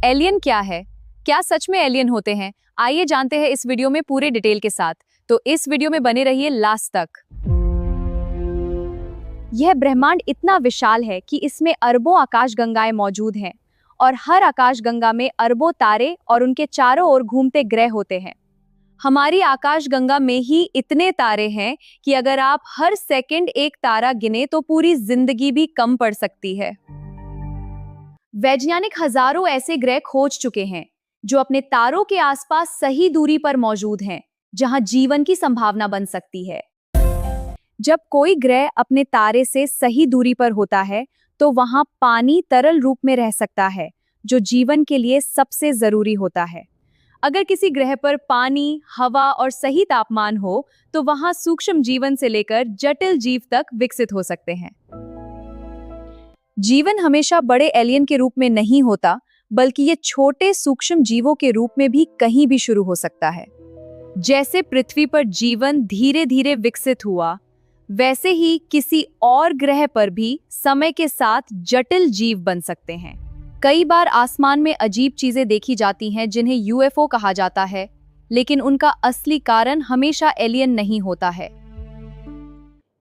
Alien क्या है? क्या सच में एलियन होते हैं? आइए जानते हैं इस वीडियो में पूरे डिटेल के साथ। तो इस वीडियो में बने रहिए लास्ट तक। यह ब्रह्मांड इतना विशाल है कि इसमें अरबों आकाशगंगाएं मौजूद हैं और हर आकाशगंगा में अरबों तारे और उनके चारों ओर घूमते ग्रह होते हैं। हमारी आकाशगंगा में ही इतने तारे हैं कि अगर आप हर सेकंड एक तारा गिने तो पूरी जिंदगी भी कम पड़ सकती है। वैज्ञानिक हजारों ऐसे ग्रह खोज चुके हैं जो अपने तारों के आसपास सही दूरी पर मौजूद हैं, जहां जीवन की संभावना बन सकती है। जब कोई ग्रह अपने तारे से सही दूरी पर होता है, तो वहां पानी तरल रूप में रह सकता है, जो जीवन के लिए सबसे जरूरी होता है। अगर किसी ग्रह पर पानी, हवा और सही तापमान हो, तो वहां सूक्ष्म जीवन से लेकर जटिल जीव तक विकसित हो सकते हैं। जीवन हमेशा बड़े एलियन के रूप में नहीं होता, बल्कि ये छोटे सूक्ष्म जीवों के रूप में भी कहीं भी शुरू हो सकता है। जैसे पृथ्वी पर जीवन धीरे धीरे विकसित हुआ, वैसे ही किसी और ग्रह पर भी समय के साथ जटिल जीव बन सकते हैं। कई बार आसमान में अजीब चीजें देखी जाती हैं जिन्हें यूएफओ कहा जाता है, लेकिन उनका असली कारण हमेशा एलियन नहीं होता है।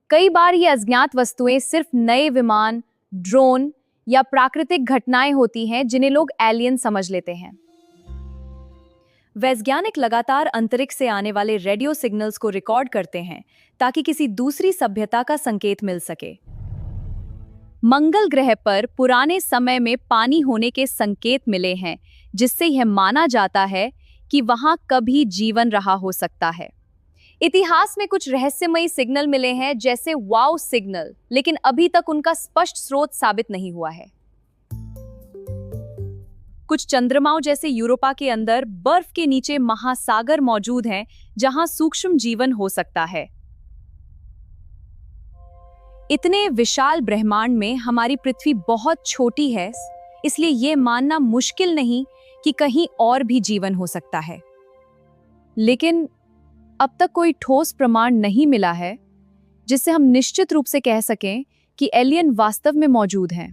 कई बार ये अज्ञात वस्तुएं सिर्फ नए विमान, ड्रोन या प्राकृतिक घटनाएं होती हैं जिन्हें लोग एलियन समझ लेते हैं। वैज्ञानिक लगातार अंतरिक्ष से आने वाले रेडियो सिग्नल्स को रिकॉर्ड करते हैं ताकि किसी दूसरी सभ्यता का संकेत मिल सके। मंगल ग्रह पर पुराने समय में पानी होने के संकेत मिले हैं, जिससे यह माना जाता है कि वहां कभी जीवन रहा हो सकता है। इतिहास में कुछ रहस्यमयी सिग्नल मिले हैं, जैसे वाव सिग्नल, लेकिन अभी तक उनका स्पष्ट स्रोत साबित नहीं हुआ है। कुछ चंद्रमाओं जैसे यूरोपा के अंदर बर्फ के नीचे महासागर मौजूद हैं, जहां सूक्ष्म जीवन हो सकता है। इतने विशाल ब्रह्मांड में हमारी पृथ्वी बहुत छोटी है, इसलिए यह मानना मुश्किल नहीं कि कहीं और भी जीवन हो सकता है। लेकिन अब तक कोई ठोस प्रमाण नहीं मिला है जिससे हम निश्चित रूप से कह सकें कि एलियन वास्तव में मौजूद हैं।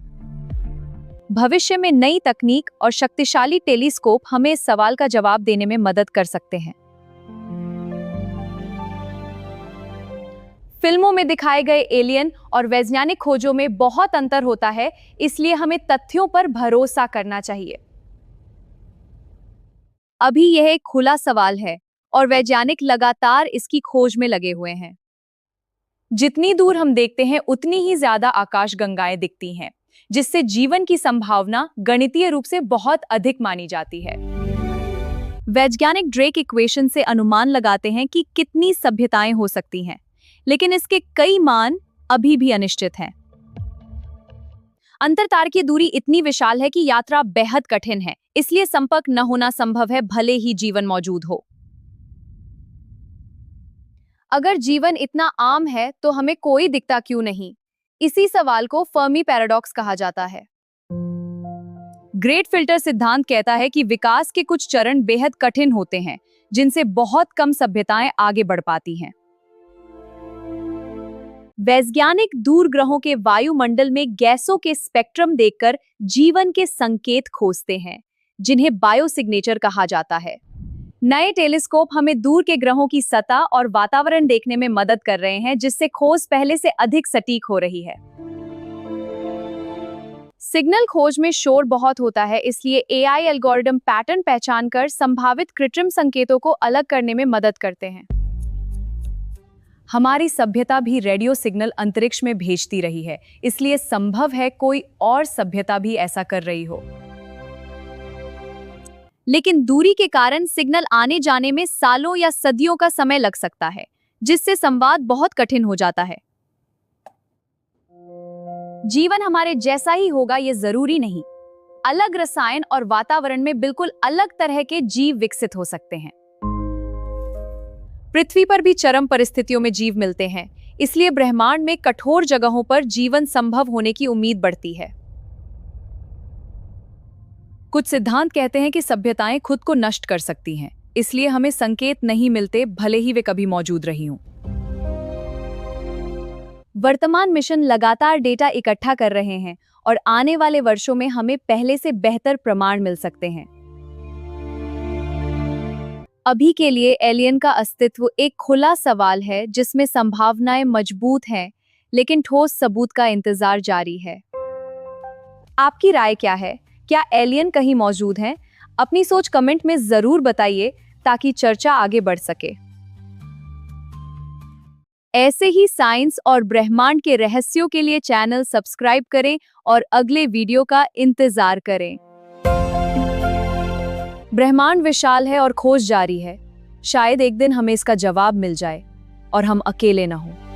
भविष्य में नई तकनीक और शक्तिशाली टेलीस्कोप हमें इस सवाल का जवाब देने में मदद कर सकते हैं। फिल्मों में दिखाए गए एलियन और वैज्ञानिक खोजों में बहुत अंतर होता है, इसलिए हमें तथ्यों पर भरोसा करना चाहिए। अभी यह एक खुला सवाल है और वैज्ञानिक लगातार इसकी खोज में लगे हुए हैं। जितनी दूर हम देखते हैं, उतनी ही ज्यादा आकाशगंगाएं दिखती हैं, जिससे जीवन की संभावना गणितीय रूप से बहुत अधिक मानी जाती है। वैज्ञानिक ड्रेक इक्वेशन से अनुमान लगाते हैं कि कितनी सभ्यताएं हो सकती हैं, लेकिन इसके कई मान अभी भी अनिश्चित हैं। अंतरतारकीय दूरी इतनी विशाल है कि यात्रा बेहद कठिन है, इसलिए संपर्क न होना संभव है, भले ही जीवन मौजूद हो। अगर जीवन इतना आम है तो हमें कोई दिखता क्यों नहीं? इसी सवाल को फर्मी पैराडॉक्स कहा जाता है। ग्रेट फिल्टर सिद्धांत कहता है कि विकास के कुछ चरण बेहद कठिन होते हैं, जिनसे बहुत कम सभ्यताएं आगे बढ़ पाती हैं। वैज्ञानिक दूर ग्रहों के वायुमंडल में गैसों के स्पेक्ट्रम देखकर जीवन के संकेत खोजते हैं, जिन्हें बायोसिग्नेचर कहा जाता है। नए टेलीस्कोप हमें दूर के ग्रहों की सतह और वातावरण देखने में मदद कर रहे हैं, जिससे खोज पहले से अधिक सटीक हो रही है। सिग्नल खोज में शोर बहुत होता है, इसलिए एआई एल्गोरिदम पैटर्न पहचानकर संभावित कृत्रिम संकेतों को अलग करने में मदद करते हैं। हमारी सभ्यता भी रेडियो सिग्नल अंतरिक्ष में भेजती रही है, इसलिए संभव है कोई और सभ्यता भी ऐसा कर रही हो। लेकिन दूरी के कारण सिग्नल आने जाने में सालों या सदियों का समय लग सकता है, जिससे संवाद बहुत कठिन हो जाता है। जीवन हमारे जैसा ही होगा ये जरूरी नहीं। अलग रसायन और वातावरण में बिल्कुल अलग तरह के जीव विकसित हो सकते हैं। पृथ्वी पर भी चरम परिस्थितियों में जीव मिलते हैं, इसलिए ब्रह्मांड में कठोर जगहों पर जीवन संभव होने की उम्मीद बढ़ती है। कुछ सिद्धांत कहते हैं कि सभ्यताएं खुद को नष्ट कर सकती हैं, इसलिए हमें संकेत नहीं मिलते, भले ही वे कभी मौजूद रही हों। वर्तमान मिशन लगातार डेटा इकट्ठा कर रहे हैं और आने वाले वर्षों में हमें पहले से बेहतर प्रमाण मिल सकते हैं। अभी के लिए एलियन का अस्तित्व एक खुला सवाल है जिसमें संभावनाएं मजबूत हैं, लेकिन ठोस सबूत का इंतजार जारी है। आपकी राय क्या है? क्या एलियन कहीं मौजूद हैं? अपनी सोच कमेंट में जरूर बताइए ताकि चर्चा आगे बढ़ सके। ऐसे ही साइंस और ब्रह्मांड के रहस्यों के लिए चैनल सब्सक्राइब करें और अगले वीडियो का इंतजार करें। ब्रह्मांड विशाल है और खोज जारी है। शायद एक दिन हमें इसका जवाब मिल जाए और हम अकेले न हों।